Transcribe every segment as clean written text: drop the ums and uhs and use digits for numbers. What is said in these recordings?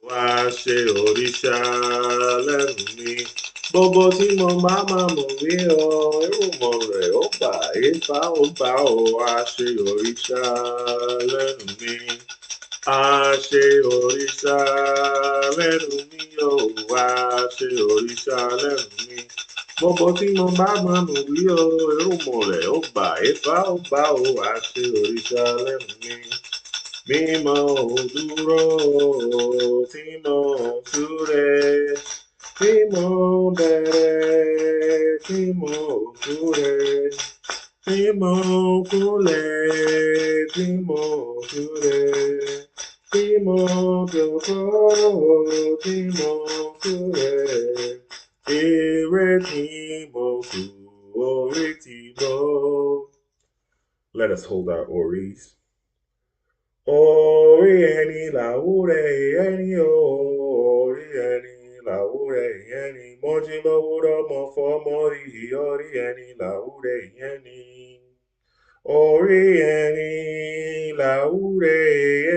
wá ṣe òrìṣà lẹ́nu mi. Gbogbo tí mo bá máa mọ̀ rí ọ, irúmọ̀ rẹ̀ ó bà Ifá ó bá ọ wá ṣe òrìṣà lẹ́nu mi. A ṣe òrìṣà lẹ́nu mi ó wá ṣe òrìṣà lẹ́nu mi. Gbogbo tí mo bá máa mọ̀ rí ọ, irúmọ̀ rẹ̀ ó bà Ifá ó bá ọ wá ṣe òrìṣà lẹ́nu mi. Mímọ́ dúró tí mo súre, tí mo bẹ̀rẹ̀, tí mo súre, tí mo kúnlẹ̀, tí mo súre, tí mo jókòó, tí mo súre, ire tí mo kú, orí tí mo. Let us hold our oris. Orí ẹni làwúrẹ̀ ẹni o, orí ẹni làwúrẹ̀ ẹni, mọ́jí lówúrọ̀ mọ́ fọ́mọ́ rí orí ẹni làwúrẹ̀ ẹni. Orí ẹni làwúrẹ̀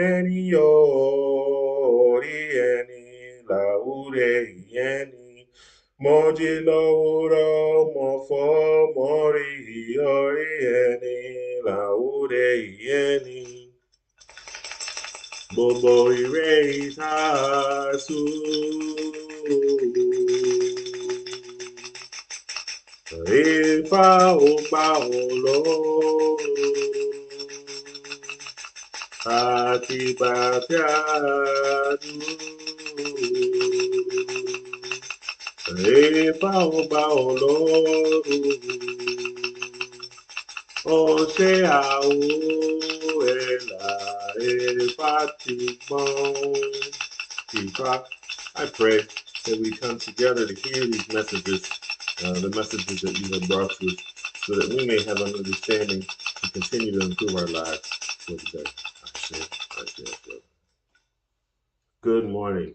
ẹni o, orí ẹni làwúrẹ̀ ẹni, mọ́jí lówúrọ̀ mọ́ fọ́mọ́ rí orí ẹni làwúrẹ̀ ẹni. Gbogbo ire ìtàsù. Ifá ò pa ọ́ lọ́rùn. Àti bàtí àdúró. Ifá ò pa ọ́ lọ́rùn. Ọṣẹ́ àwo ẹ̀là Ifá ti gbọ́n. Ifá, I pray that we come together to hear these messages, the messages that you have brought to us, so that we may have an understanding to continue to improve our lives for today. Good morning.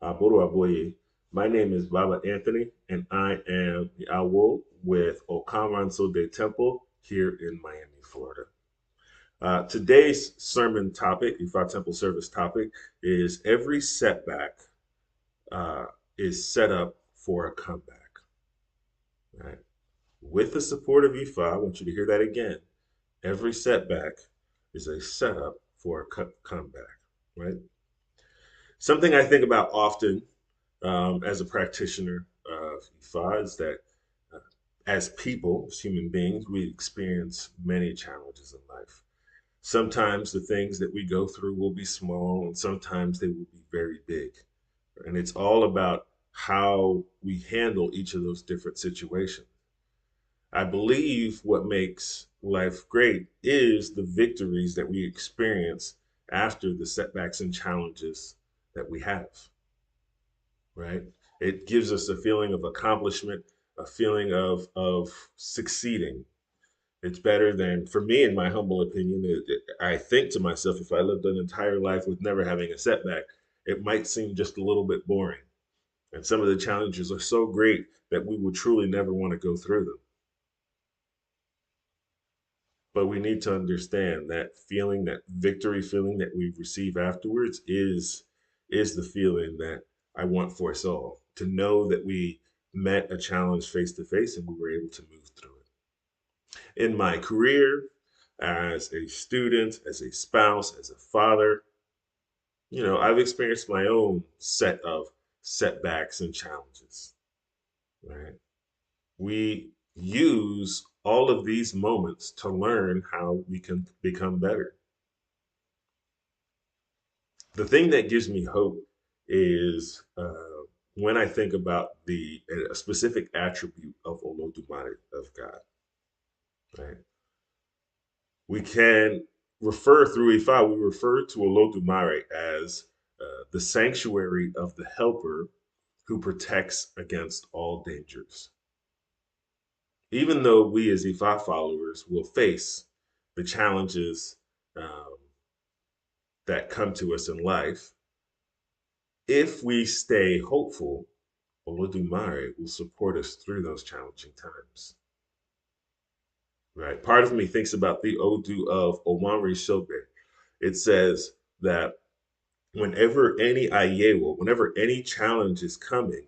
Aboru Aboye. My name is Baba Anthony, and I am the Awo with Owonrin Sogbe Temple here in Miami, Florida. Today's sermon topic, Ifa Temple service topic, is every setback is set up for a comeback. Right? With the support of Ifa, I want you to hear that again. Every setback is a setup for a comeback. Right? Something I think about often as a practitioner of Ifa is that as people, as human beings, we experience many challenges in life. Sometimes the things that we go through will be small, and sometimes they will be very big. And it's all about how we handle each of those different situations. I believe what makes life great is the victories that we experience after the setbacks and challenges that we have, right? It gives us a feeling of accomplishment, a feeling of succeeding. It's better than, for me, in my humble opinion, I think to myself, if I lived an entire life with never having a setback, it might seem just a little bit boring. And some of the challenges are so great that we would truly never want to go through them. But we need to understand that feeling, that victory feeling that we receive afterwards is the feeling that I want for us all. To know that we met a challenge face to face and we were able to move through it. In my career, as a student, as a spouse, as a father, I've experienced my own set of setbacks and challenges, right? We use all of these moments to learn how we can become better. The thing that gives me hope is when I think about a specific attribute of Olodumare, of God, right? We can refer through Ifa, we refer to Olodumare as the sanctuary of the helper who protects against all dangers. Even though we as Ifa followers will face the challenges um, that come to us in life, if we stay hopeful, Olodumare will support us through those challenging times. Right? Part of me thinks about the Odu of Owonrin Sogbe. It says that whenever any ayewo, whenever any challenge is coming,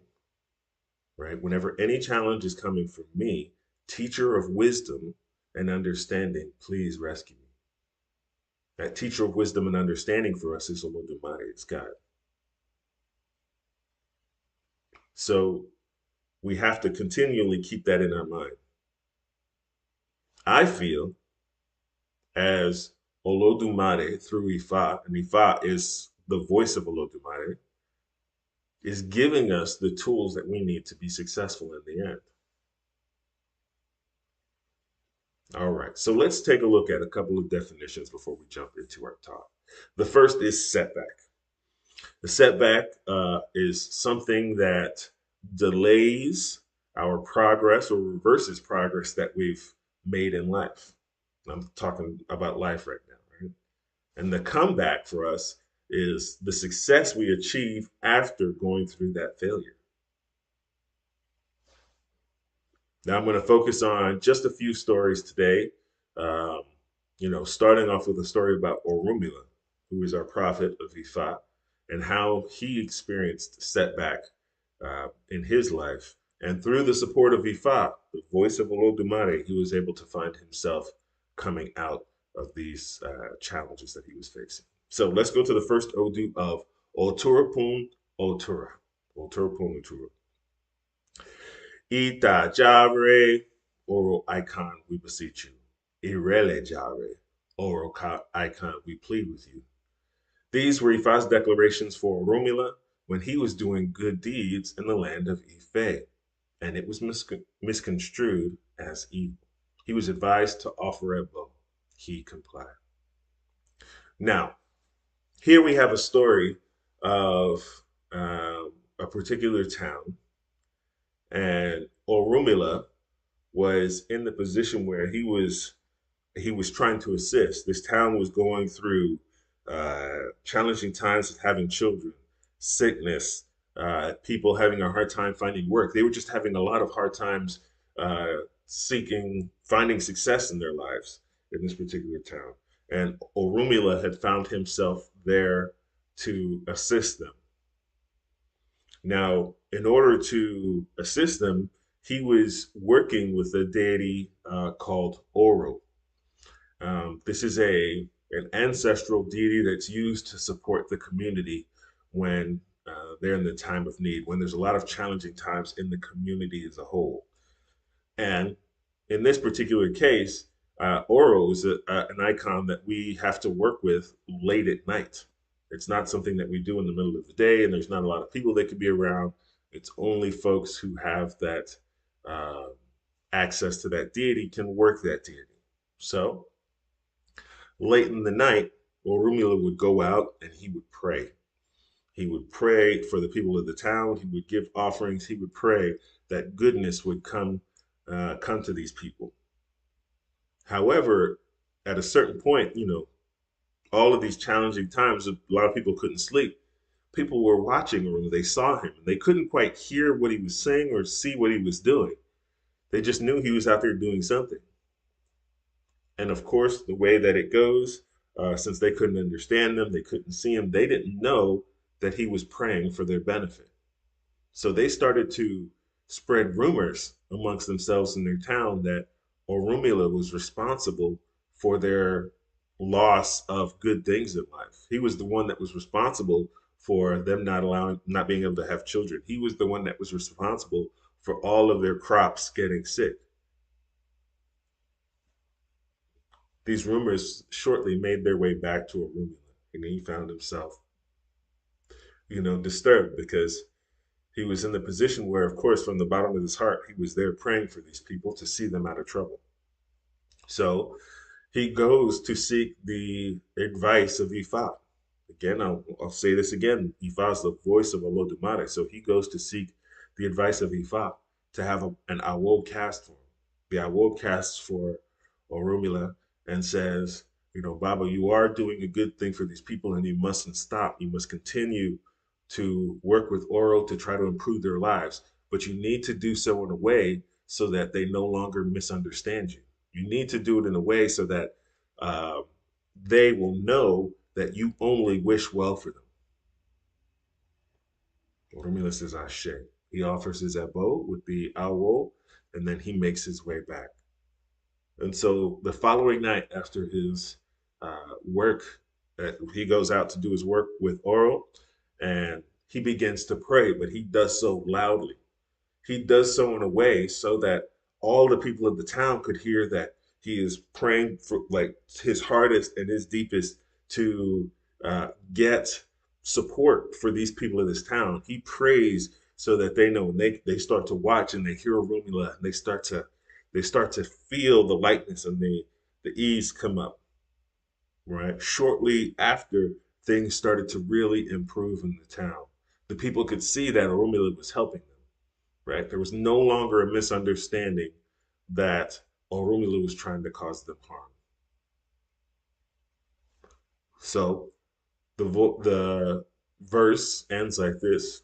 right? Whenever any challenge is coming from me, teacher of wisdom and understanding, please rescue me. That teacher of wisdom and understanding for us is Olodumare, it's God. So we have to continually keep that in our mind. I feel as Olodumare through Ifa, and Ifa is the voice of Olodumare, is giving us the tools that we need to be successful in the end. All right, so let's take a look at a couple of definitions before we jump into our talk. The first is setback. The setback is something that delays our progress or reverses progress that we've made in life. I'm talking about life right now, right? And the comeback for us is the success we achieve after going through that failure. Now I'm going to focus on just a few stories today. Um, starting off with a story about Orumila, who is our prophet of Ifa, and how he experienced setback in his life. And through the support of Ifa, the voice of Olodumare, he was able to find himself coming out of these challenges that he was facing. So let's go to the first Odu of Oturapun Otura. Oturapun Otura. Ita Jare, oral icon, we beseech you. Irele Jare, oral icon, we plead with you. These were Ifa's declarations for Romula when he was doing good deeds in the land of Ife, and it was misconstrued as evil. He was advised to offer a bow. He complied. Now, here we have a story of a particular town, and Orumila was in the position where he was trying to assist. This town was going through challenging times of having children, sickness, people having a hard time finding work. They were just having a lot of hard times finding success in their lives in this particular town. And Orumila had found himself there to assist them. Now, in order to assist them, he was working with a deity called Oro. This is an ancestral deity that's used to support the community when they're in the time of need, when there's a lot of challenging times in the community as a whole. And in this particular case, Oro is an icon that we have to work with late at night. It's not something that we do in the middle of the day, and there's not a lot of people that could be around. It's only folks who have that uh, access to that deity can work that deity. So late in the night, Orumila would go out and he would pray. He would pray for the people of the town. He would give offerings. He would pray that goodness would come to these people. However, at a certain point, all of these challenging times, a lot of people couldn't sleep. People were watching him. They saw him. They couldn't quite hear what he was saying or see what he was doing. They just knew he was out there doing something. And of course, the way that it goes, since they couldn't understand them, they couldn't see him, they didn't know that he was praying for their benefit. So they started to spread rumors amongst themselves in their town that Orumila was responsible for their loss of good things in life. He was the one that was responsible for them not being able to have children. He was the one that was responsible for all of their crops getting sick. These rumors shortly made their way back to Orumila, and he found himself, disturbed because he was in the position where, of course, from the bottom of his heart, he was there praying for these people to see them out of trouble. So he goes to seek the advice of Ifa. Again, I'll say this again. Ifa is the voice of Olodumare. So he goes to seek the advice of Ifa to have an awo cast for him. The awo casts for Orumila and says, Baba, you are doing a good thing for these people and you mustn't stop. You must continue to work with Oro to try to improve their lives. But you need to do so in a way so that they no longer misunderstand you. You need to do it in a way so that uh, they will know that you only wish well for them. Oromila says Ashe. He offers his abo with the awo, and then he makes his way back. And so the following night, after his work, he goes out to do his work with Oro, and he begins to pray, but he does so loudly. He does so in a way so that all the people of the town could hear that he is praying for like his hardest and his deepest to get support for these people of this town. He prays so that they know, and they start to watch and they hear Rumila and they start to feel the lightness and the ease come up, right? Shortly after, things started to really improve in the town. The people could see that Rumila was helping them, right? There was no longer a misunderstanding that Orunmila was trying to cause them harm. So the verse ends like this: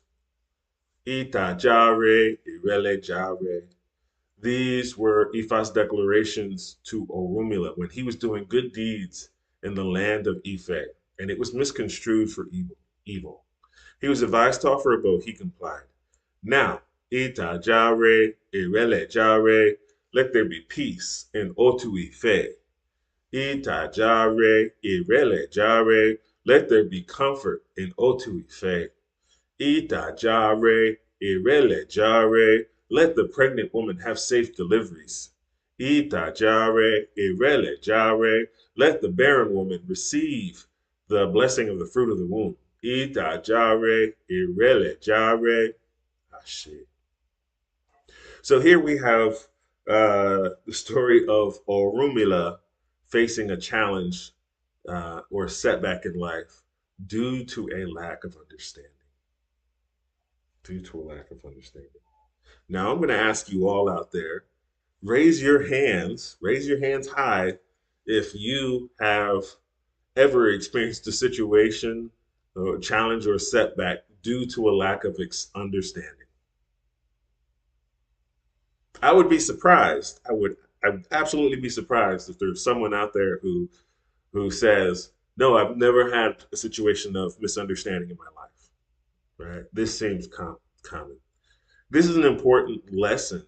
Ita jare, irele jare. These were Ifa's declarations to Orunmila when he was doing good deeds in the land of Ife, and it was misconstrued for evil. Evil. He was advised to offer a bow. He complied. Now, ita jare, irele jare, let there be peace in Otu Ife. Ita jare, irele jare, let there be comfort in Otu Ife. Ita jare, irele jare, let the pregnant woman have safe deliveries. Ita jare, irele jare, let the barren woman receive the blessing of the fruit of the womb. Ita jare, irele jare, Ashe. So here we have the story of Orunmila facing a challenge or a setback in life due to a lack of understanding. Due to a lack of understanding. Now I'm going to ask you all out there, raise your hands high if you have ever experienced a situation or challenge or setback due to a lack of understanding. I would be surprised. I would absolutely be surprised if there's someone out there who says, "No, I've never had a situation of misunderstanding in my life." Right? This seems common. This is an important lesson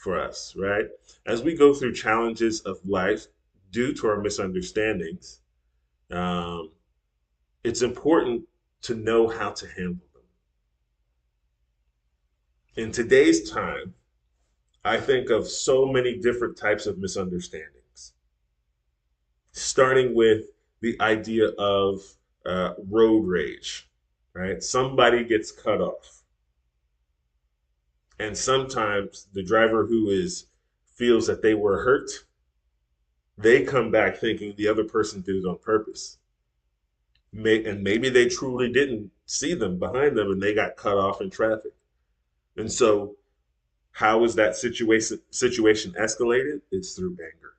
for us, right? As we go through challenges of life due to our misunderstandings, um, it's important to know how to handle them. In today's time, I think of so many different types of misunderstandings, starting with the idea of road rage, right? Somebody gets cut off, and sometimes the driver who is feels that they were hurt, they come back thinking the other person did it on purpose. And maybe they truly didn't see them behind them and they got cut off in traffic. And so, how is that situation escalated? It's through anger.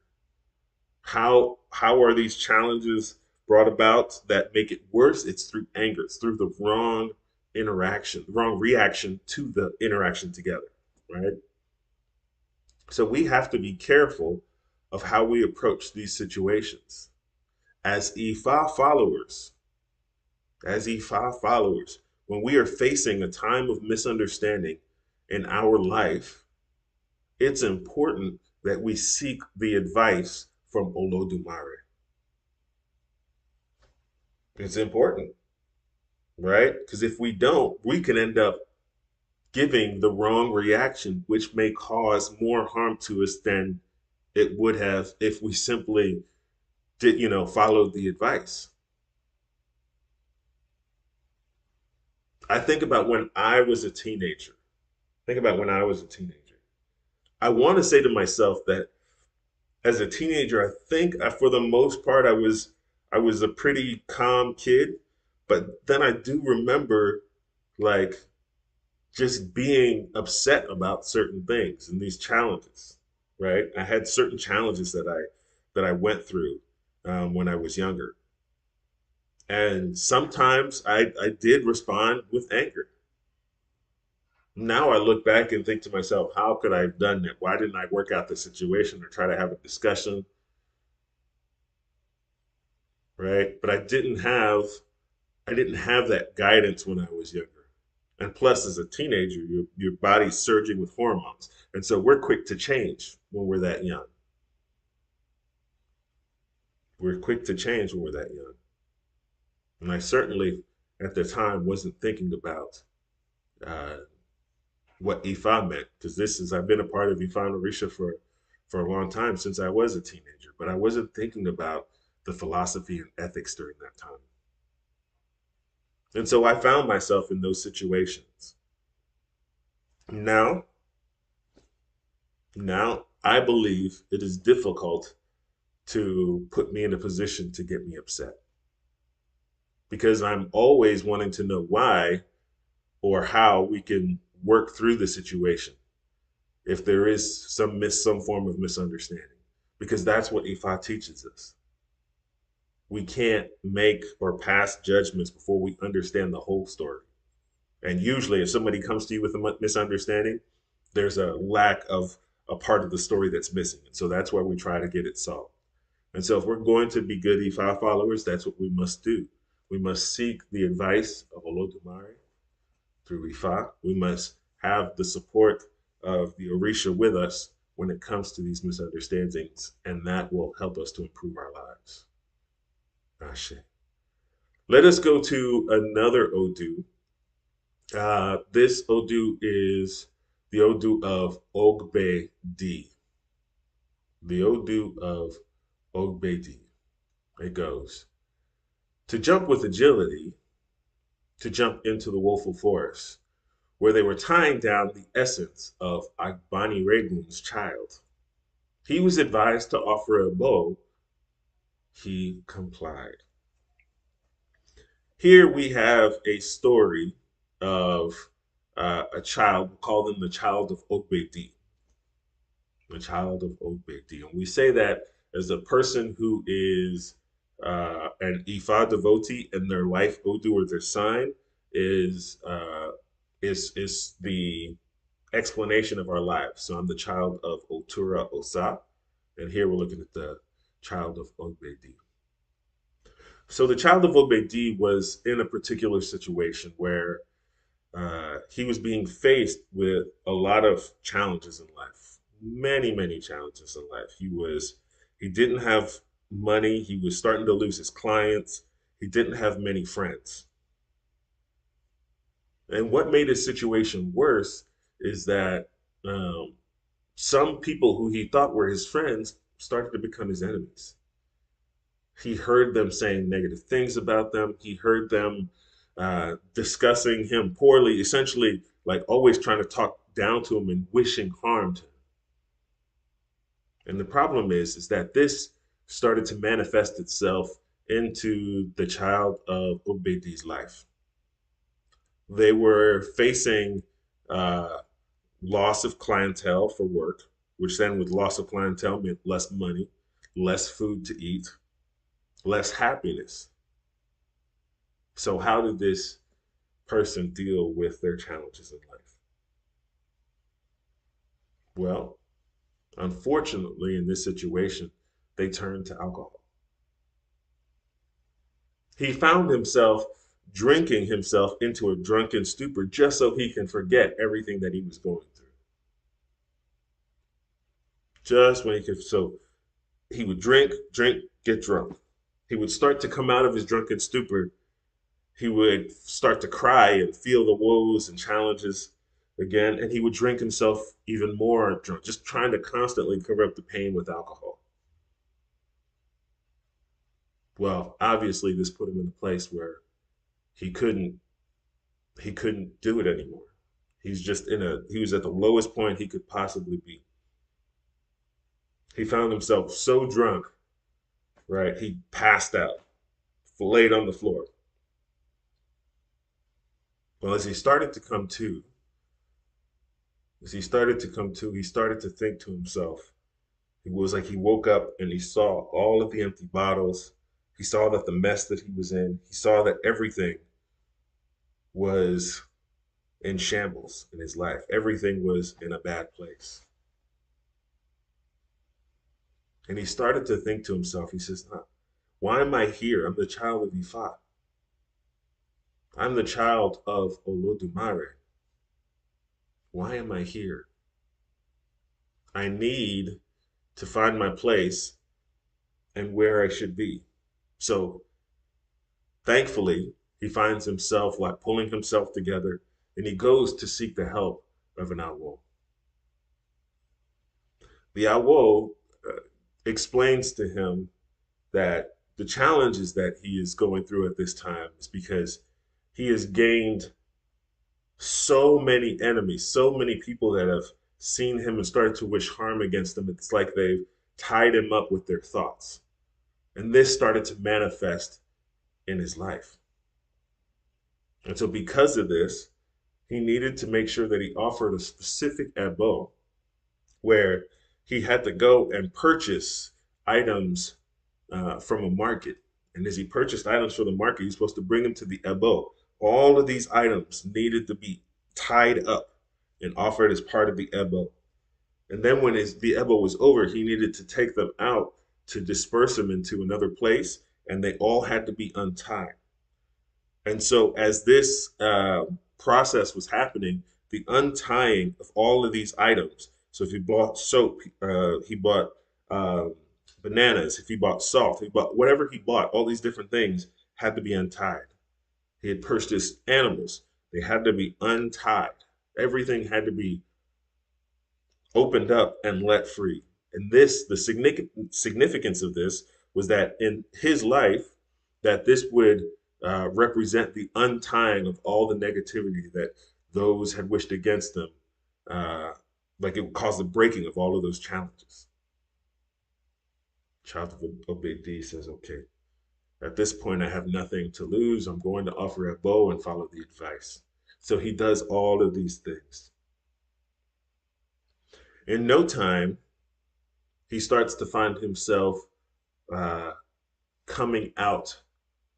How are these challenges brought about that make it worse? It's through anger. It's through the wrong interaction, the wrong reaction to the interaction together, right? So we have to be careful of how we approach these situations. As Ifa followers, as Ifa followers, when we are facing a time of misunderstanding in our life, it's important that we seek the advice from Olodumare. It's important, right? Because if we don't, we can end up giving the wrong reaction, which may cause more harm to us than it would have if we simply followed the advice. I think about when I was a teenager. Think about when I was a teenager. I want to say to myself that as a teenager, I think for the most part I was a pretty calm kid, but then I do remember like just being upset about certain things and these challenges, right? I had certain challenges that I went through when I was younger, and sometimes I did respond with anger. Now I look back and think to myself, how could I have done that? Why didn't I work out the situation or try to have a discussion, right? But I didn't have that guidance when I was younger. And plus, as a teenager, your body's surging with hormones. And so we're quick to change when we're that young. We're quick to change when we're that young. And I certainly, at the time, wasn't thinking about uh, what Ifa meant, because I've been a part of Ifa and Orisha for a long time since I was a teenager, but I wasn't thinking about the philosophy and ethics during that time. And so I found myself in those situations. Now, now I believe it is difficult to put me in a position to get me upset because I'm always wanting to know why or how we can work through the situation if there is some form of misunderstanding, because that's what Ifa teaches us. We can't make or pass judgments before we understand the whole story. And usually, if somebody comes to you with a misunderstanding, there's a lack of a part of the story that's missing. And so that's why we try to get it solved. And so, if we're going to be good Ifa followers, that's what we must do. We must seek the advice of Olodumare through Ifa. We must have the support of the Orisha with us when it comes to these misunderstandings, and that will help us to improve our lives. Ashe. Let us go to another Odu. This Odu is the Odu of Ogbe D. The Odu of Ogbe D. It goes to jump with agility, to jump into the woeful forest, where they were tying down the essence of Agbani Regun's child. He was advised to offer a bow. He complied. Here we have a story of a child, we'll call them the child of Ogbedi, the child of Ogbedi. And we say that as a person who is an Ifa devotee and their life Odu or their sign is is the explanation of our lives. So I'm the child of Otura Osa, and here we're looking at the child of Ogbedi. So the child of Obedi was in a particular situation where he was being faced with a lot of challenges in life, many challenges in life. He didn't have money. He was starting to lose his clients. He didn't have many friends. And what made his situation worse is that um, some people who he thought were his friends started to become his enemies. He heard them saying negative things about them. He heard them discussing him poorly, essentially, like always trying to talk down to him and wishing harm to him. And the problem is that this started to manifest itself into the child of Obedi's life. They were facing uh, loss of clientele for work, which then with loss of clientele meant less money, less food to eat, less happiness. So, how did this person deal with their challenges in life? Well, unfortunately, in this situation, they turned to alcohol. He found himself drinking himself into a drunken stupor just so he can forget everything that he was going through. Just when he could, so he would drink, get drunk. He would start to come out of his drunken stupor. He would start to cry and feel the woes and challenges again, and he would drink himself even more drunk, just trying to constantly cover up the pain with alcohol. Well, obviously, this put him in a place where he couldn't he couldn't do it anymore. He was at the lowest point he could possibly be. He found himself so drunk, right? He passed out, laid on the floor. Well, he started to think to himself. It was like he woke up and he saw all of the empty bottles. He saw that the mess that he was in. He saw that everything was in shambles in his life. Everything was in a bad place. And he started to think to himself, he says, why am I here? I'm the child of Ifa. I'm the child of Olodumare. Why am I here? I need to find my place and where I should be. So thankfully, he finds himself like pulling himself together and he goes to seek the help of an Awo. The Awo explains to him that the challenges that he is going through at this time is because he has gained so many enemies, so many people that have seen him and started to wish harm against him. It's like they've tied him up with their thoughts. And this started to manifest in his life. And so, because of this, he needed to make sure that he offered a specific abo where he had to go and purchase items from a market. And as he purchased items from the market, he's supposed to bring them to the ebo. All of these items needed to be tied up and offered as part of the ebo. And then when the ebo was over, he needed to take them out to disperse them into another place, and they all had to be untied. And so, as this process was happening, the untying of all of these items. So, if he bought soap, he bought um, bananas. If he bought salt, he bought whatever he bought. All these different things had to be untied. He had purchased animals; they had to be untied. Everything had to be opened up and let free. And this, the significance of this was that in his life, that this would represent the untying of all the negativity that those had wished against them. Uh, like it would cause the breaking of all of those challenges. Child of Obed says, okay, at this point, I have nothing to lose. I'm going to offer a bow and follow the advice. So he does all of these things. In no time, he starts to find himself uh, coming out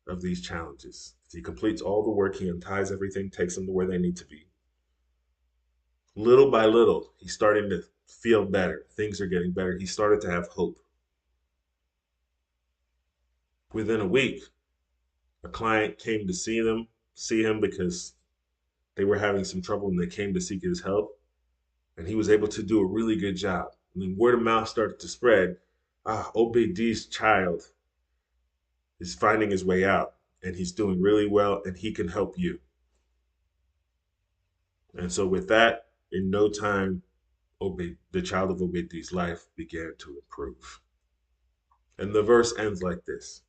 of these challenges. He completes all the work, he unties everything, takes them to where they need to be. Little by little, he's starting to feel better. Things are getting better. He started to have hope. Within a week, a client came to see him because they were having some trouble and they came to seek his help. And he was able to do a really good job. And then word of mouth started to spread. Obed's child is finding his way out and he's doing really well and he can help you. And so with that, in no time, the child of Obed's life began to improve. And the verse ends like this: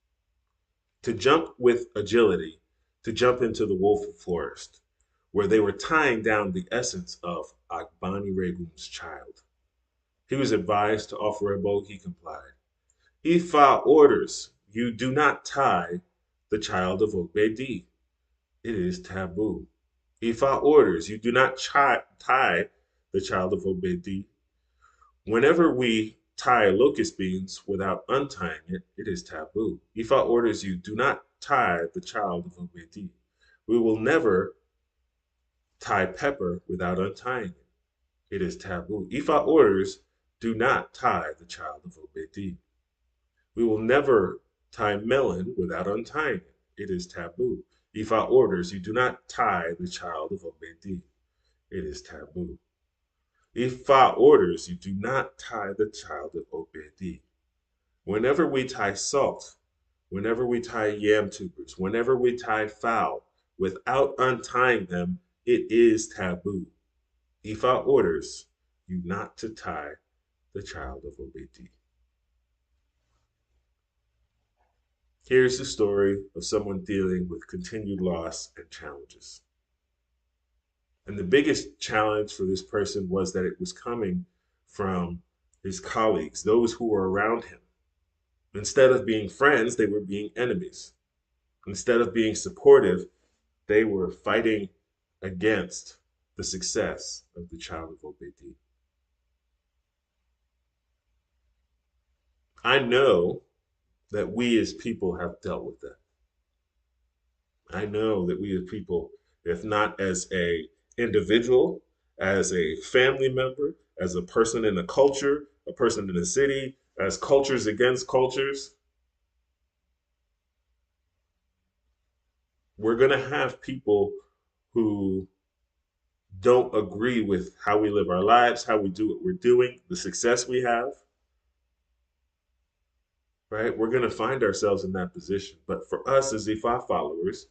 to jump with agility, to jump into the wolf forest, where they were tying down the essence of Agbani Regum's child. He was advised to offer a bow, he complied. Ifa orders you do not tie the child of Obedi. It is taboo. Ifa orders you do not tie the child of Obedi. Whenever we tie locust beans without untying it, it is taboo. Ifa orders you do not tie the child of Obedi. We will never tie pepper without untying it. It is taboo. Ifa orders do not tie the child of Obedi. We will never tie melon without untying it. It is taboo. Ifa orders you do not tie the child of Obedi. It is taboo. Ifa orders you do not tie the child of Obedi. Whenever we tie salt, whenever we tie yam tubers, whenever we tie fowl, without untying them, it is taboo. Ifa orders you not to tie the child of Obedi. Here's the story of someone dealing with continued loss and challenges. And the biggest challenge for this person was that it was coming from his colleagues, those who were around him. Instead of being friends, they were being enemies. Instead of being supportive, they were fighting against the success of the child of Obedi. I know that we as people have dealt with that. I know that we as people, if not as a individual, as a family member, as a person in a culture, a person in a city, as cultures against cultures, We're going to have people who don't agree with how we live our lives, how we do what we're doing, the success we have, right? We're going to find ourselves in that position. But for us as Ifa followers,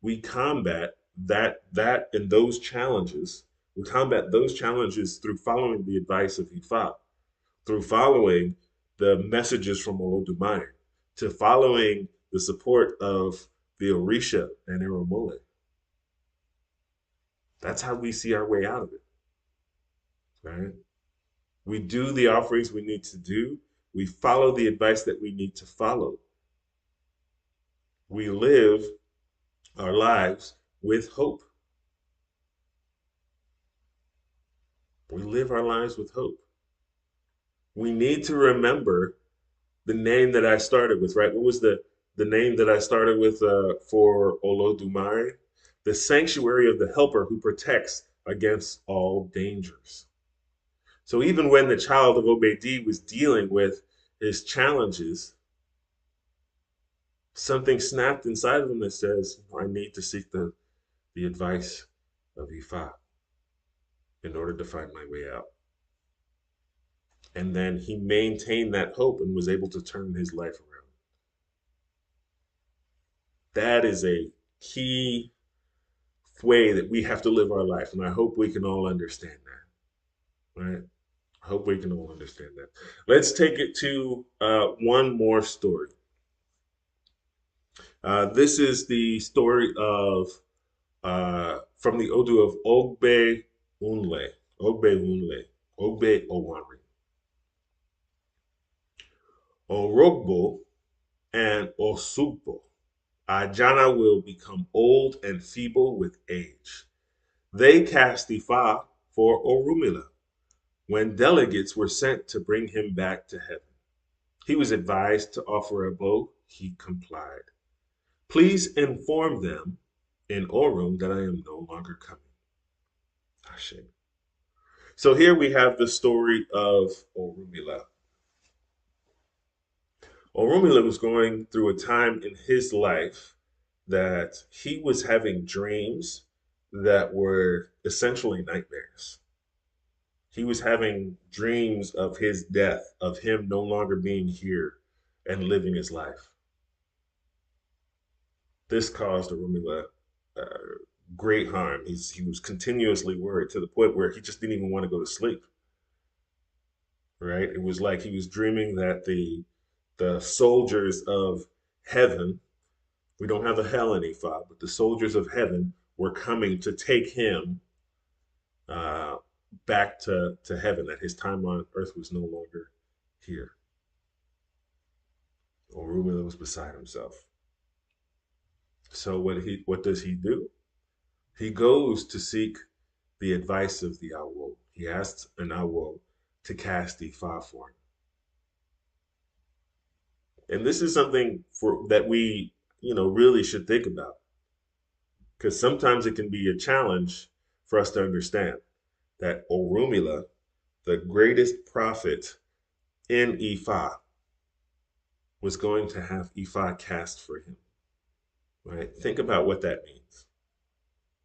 we combat that and those challenges. We combat those challenges through following the advice of Ifa, through following the messages from Olodumare, to following the support of the Orisha and Iromole. That's how we see our way out of it, right? We do the offerings we need to do. We follow the advice that we need to follow. We live our lives with hope. We live our lives with hope. We need to remember the name that I started with, right? What was the name that I started with for Olodumare? The sanctuary of the helper who protects against all dangers. So even when the child of Obedi was dealing with his challenges, something snapped inside of him that says, I need to seek the advice of Ifa in order to find my way out. And then he maintained that hope and was able to turn his life around. That is a key way that we have to live our life. And I hope we can all understand that, right? I hope we can all understand that. Let's take it to one more story. This is the story of from the Odu of Ogbe Owonrin. Orogbo and Osugbo. Ajana will become old and feeble with age. They cast Ifa for Orumila when delegates were sent to bring him back to heaven. He was advised to offer a bow. He complied. Please inform them in Orun that I am no longer coming. Ashe. So here we have the story of Orumila. Orumila was going through a time in his life that he was having dreams that were essentially nightmares. He was having dreams of his death, of him no longer being here and living his life. This caused Orumila uh, great harm. He was continuously worried to the point where he just didn't even want to go to sleep. Right? It was like he was dreaming that the soldiers of heaven, we don't have a hell in Ifa, but the soldiers of heaven were coming to take him uh, back to heaven, that his time on earth was no longer here. Orumila was beside himself. So what does he do? He goes to seek the advice of the Awo. He asks an Awo to cast Ifa for him. And this is something for that we, really should think about. Because sometimes it can be a challenge for us to understand that Orumila, the greatest prophet in Ifa, was going to have Ifa cast for him. Right? Think about what that means.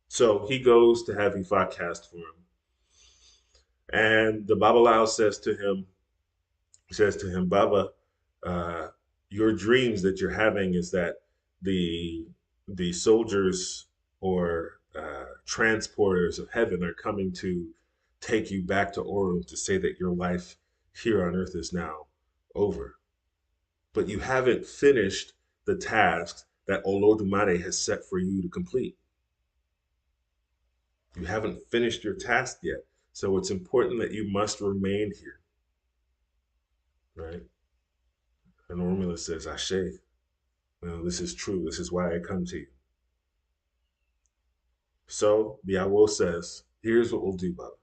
So he goes to have Ifa cast for him. And the Babalao says to him, Baba, uh, your dreams that you're having is that the the soldiers or transporters of heaven are coming to take you back to Orun to say that your life here on earth is now over. But you haven't finished the tasks that Olodumare has set for you to complete. You haven't finished your task yet. So it's important that you must remain here, right? And Ormila says, Ashe, this is true. This is why I come to you. So the Awo says, here's what we'll do, Baba.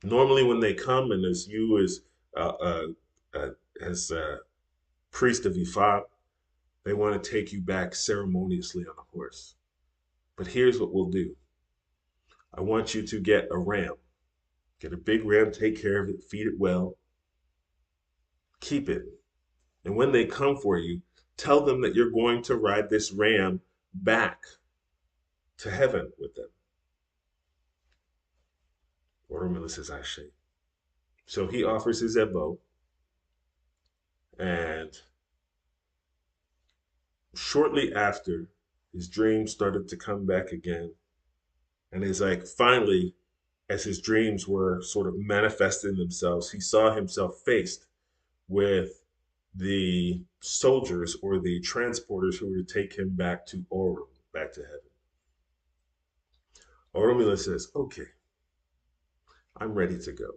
Normally when they come and as you uh, uh, uh, as priest of Ifa, they want to take you back ceremoniously on a horse. But here's what we'll do. I want you to get a ram. Get a big ram, take care of it, feed it well, keep it. And when they come for you, tell them that you're going to ride this ram back to heaven with them. Oromila says, Ashe. So he offers his ebo, and shortly after, his dreams started to come back again. And it's like finally, as his dreams were sort of manifesting themselves, he saw himself faced with the soldiers or the transporters who were to take him back to Orum, back to heaven. Oromila says, okay, I'm ready to go.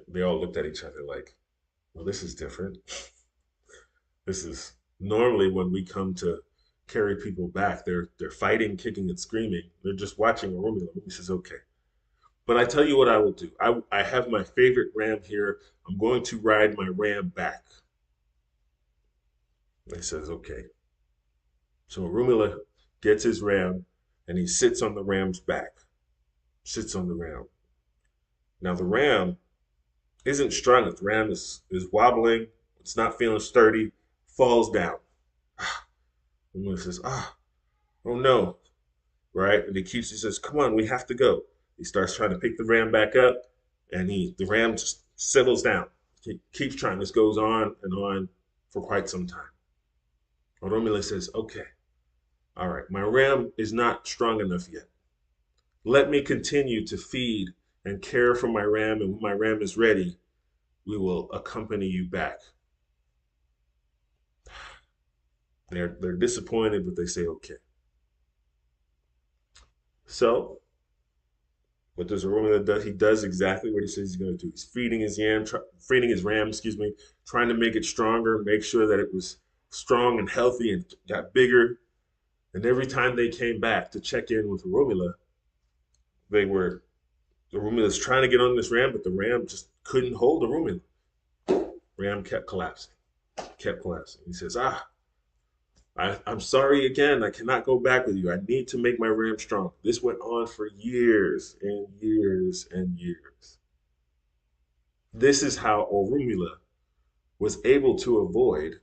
They all looked at each other like, well, this is different. This is normally when we come to carry people back, they're fighting, kicking, and screaming. They're just watching Oromila. He says, okay. But I tell you what I will do. I have my favorite ram here. I'm going to ride my ram back. He says, okay. So Rumila gets his ram and he sits on the ram's back. Sits on the ram. Now the ram isn't strong enough. The ram is wobbling. It's not feeling sturdy. Falls down. Rumila says, oh no. Right? And he says, come on, we have to go. He starts trying to pick the ram back up and the ram just settles down. He keeps trying. This goes on and on for quite some time. Oromila says, okay, all right, my ram is not strong enough yet. Let me continue to feed and care for my ram, and when my ram is ready, we will accompany you back. They're disappointed, but they say, okay. So, what does Oromila do? He does exactly what he says he's going to do. He's feeding his ram, trying to make it stronger, make sure that it was strong and healthy and got bigger. And every time they came back to check in with Oromila, Arumila's trying to get on this ram, but the ram just couldn't hold Oromila. Ram kept collapsing, kept collapsing. He says, I'm sorry again. I cannot go back with you. I need to make my ram strong. This went on for years and years and years. This is how Oromila was able to avoid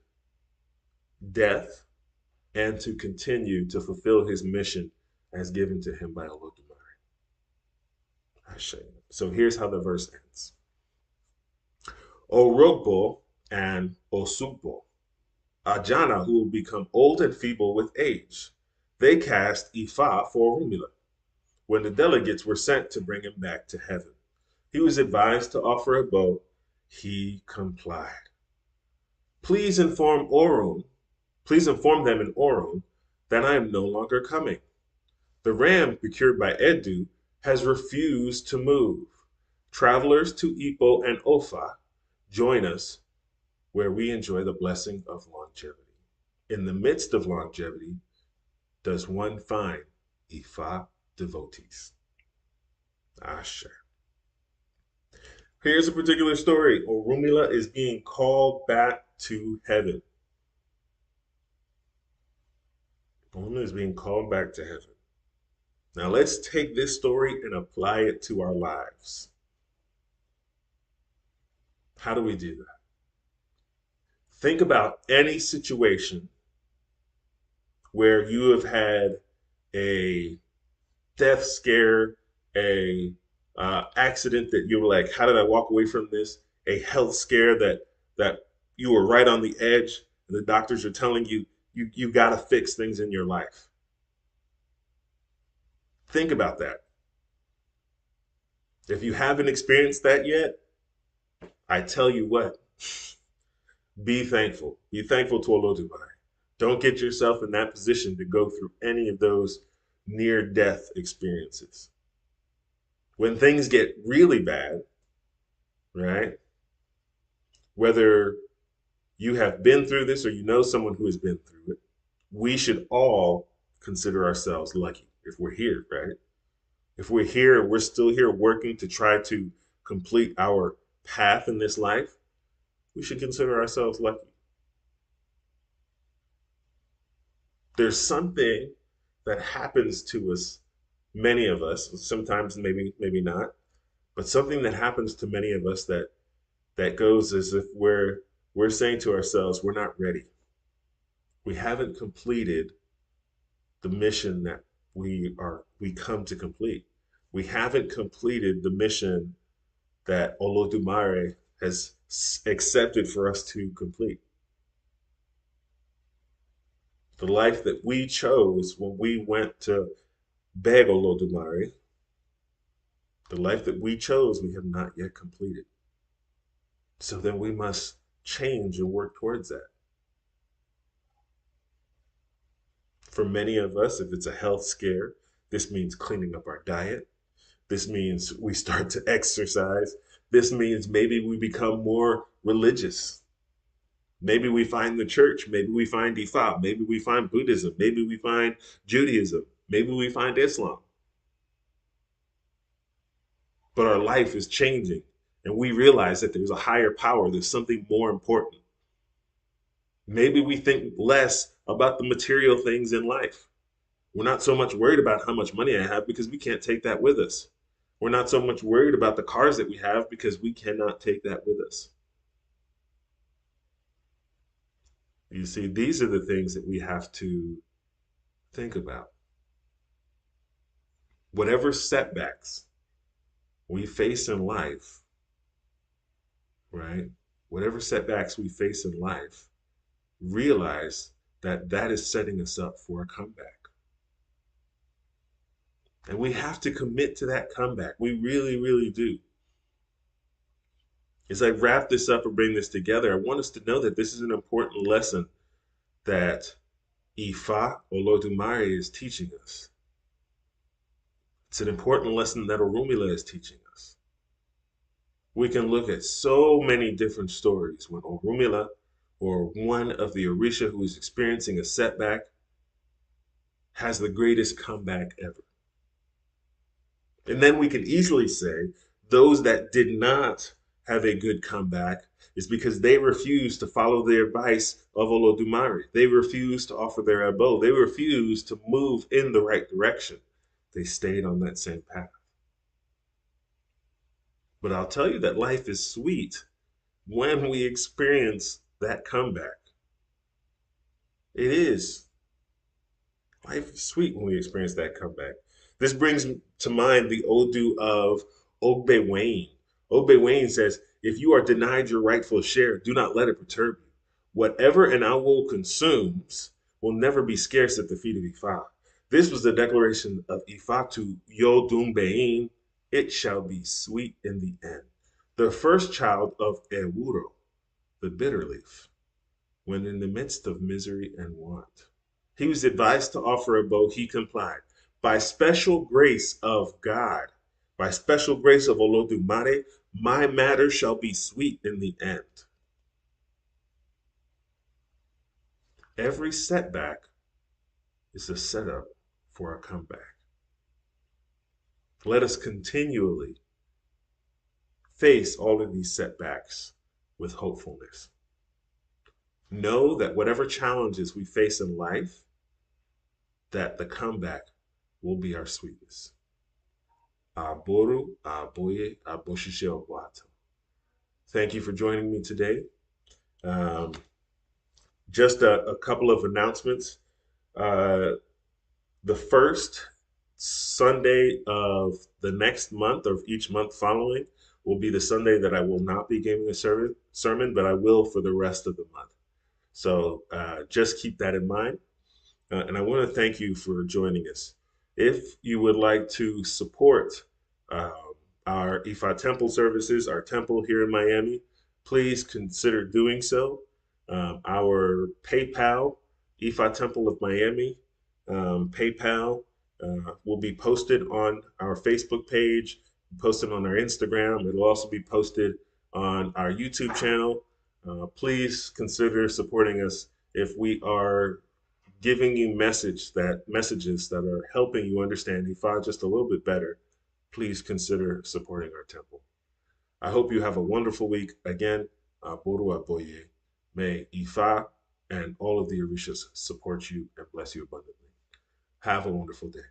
death and to continue to fulfill his mission as given to him by Olodumare. So here's how the verse ends. Orogbo and Osugbo, Ajana, who will become old and feeble with age. They cast Ifa for Oromila. When the delegates were sent to bring him back to heaven, he was advised to offer a bow. He complied. Please inform them in Orun that I am no longer coming. The ram procured by Edu has refused to move. Travelers to Ipo and Ofa, join us where we enjoy the blessing of longevity. In the midst of longevity, does one find Ifa devotees? Asher. Here's a particular story. Oromila is being called back to heaven. Oromila is being called back to heaven. Now let's take this story and apply it to our lives. How do we do that? Think about any situation where you have had a death scare, a accident that you were like, how did I walk away from this? A health scare that you were right on the edge, and the doctors are telling you you got to fix things in your life. Think about that. If you haven't experienced that yet, I tell you what, be thankful. Be thankful to Olodumare. Don't get yourself in that position to go through any of those near-death experiences. When things get really bad, right? Whether you have been through this or you know someone who has been through it, we should all consider ourselves lucky if we're here, right? If we're here and we're still here working to try to complete our path in this life, we should consider ourselves lucky. There's something that happens to us, many of us, sometimes maybe not, but something that happens to many of us that goes as if we're saying to ourselves, we're not ready. We haven't completed the mission that we come to complete. We haven't completed the mission that Olodumare has accepted for us to complete. The life that we chose when we went to beg Olodumare, the life that we chose, we have not yet completed. So then we must change and work towards that. For many of us, if it's a health scare, this means cleaning up our diet. This means we start to exercise. This means maybe we become more religious. Maybe we find the church. Maybe we find Ifa. Maybe we find Buddhism. Maybe we find Judaism. Maybe we find Islam. But our life is changing. And we realize that there's a higher power. There's something more important. Maybe we think less about the material things in life. We're not so much worried about how much money I have because we can't take that with us. We're not so much worried about the cars that we have because we cannot take that with us. You see, these are the things that we have to think about. Whatever setbacks we face in life, right? Whatever setbacks we face in life, realize that that is setting us up for a comeback. And we have to commit to that comeback. We really, really do. As I wrap this up and bring this together, I want us to know that this is an important lesson that Ifa Olodumare is teaching us. It's an important lesson that Orumila is teaching us. We can look at so many different stories when Orumila or one of the Orisha who is experiencing a setback has the greatest comeback ever. And then we can easily say those that did not have a good comeback is because they refused to follow the advice of Olodumare. They refused to offer their abo. They refused to move in the right direction. They stayed on that same path. But I'll tell you that life is sweet when we experience that comeback. It is. Life is sweet when we experience that comeback. This brings to mind the Odu of Ogbe Wayne. Ogbe Wayne says, if you are denied your rightful share, do not let it perturb you. Whatever an owl consumes will never be scarce at the feet of Ifa. This was the declaration of Ifa to Yodumbein, it shall be sweet in the end. The first child of Ewuro, the bitter leaf, when in the midst of misery and want. He was advised to offer a bow, he complied. By special grace of God, by special grace of Olodumare, my matter shall be sweet in the end. Every setback is a setup for a comeback. Let us continually face all of these setbacks with hopefulness. Know that whatever challenges we face in life, that the comeback will be our sweetness. Aboru, aboye, aboshishe obwato. Thank you for joining me today. Um, just a couple of announcements. Uh, the first Sunday of the next month, or each month following, will be the Sunday that I will not be giving a sermon, but I will for the rest of the month. So just keep that in mind. And I want to thank you for joining us. If you would like to support uh, our Ifa Temple services, our temple here in Miami, please consider doing so. Our PayPal, Ifa Temple of Miami, PayPal will be posted on our Facebook page, posted on our Instagram. It'll also be posted on our YouTube channel. Please consider supporting us if we are giving you messages that are helping you understand Ifa just a little bit better. Please consider supporting our temple. I hope you have a wonderful week. Again, Boru Aboye. May Ifa and all of the Orishas support you and bless you abundantly. Have a wonderful day.